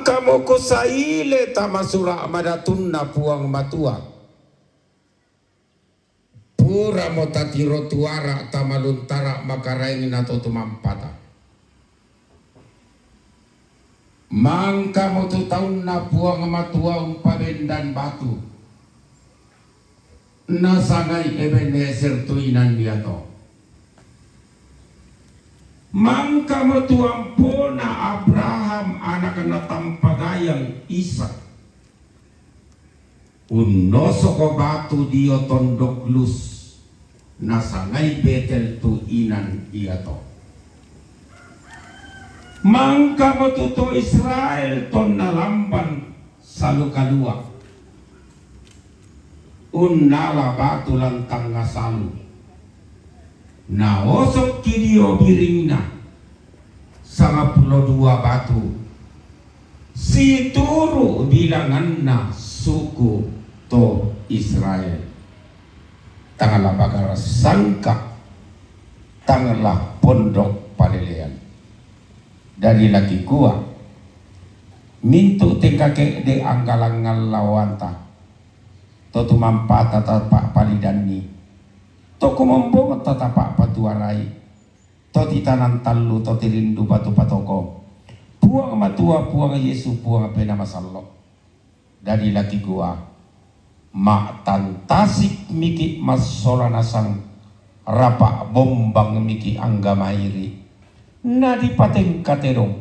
kamu kusaile tamasura madatunna puang matua. Pura motatiro tuara tamaluntara makaraing nato tumampata. Mangka motu taun na puang matua umpabendan batu. Nasangai Ebenezer tuinan diato. Mangka motuampona Abraham anak na tampagayang Ishak. Unoso ko batu dio tondok lus. Nasangai Betel tuinan diato. Mangka motuto Israel ton nalamban salukalua. Unnala batu lantang ngasalu. Naosok kidio biringna sama pulau dua batu. Si turu bilanganna suku to Israel. Tanganlah bagara sangka. Tanganlah pondok palelean. Dari lagi gua mintu tingkake de anggalangal lawanta. Totu mampata tapak palidani. Toko mombong tatapak patuarai. Toti tanan talu toti rindu batu patoko. Puang matua puang Yesu puang pena masallo. Dari laki gua mak tantasik miki masola nasang rapak bombang miki angga mairi. Nadi pateng katerong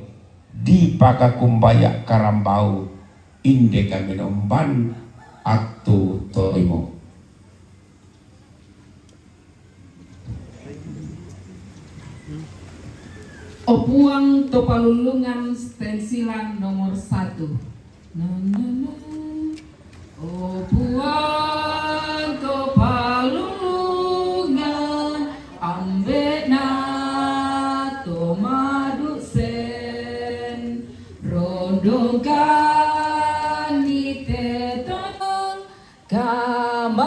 di pakakumbaya karambau inde kami nomban atu toimo. Opuang Topalulungan stensilan nomor 1. Opuang Topalulungan ambek na tomadu sen rondongkan ni teton kamas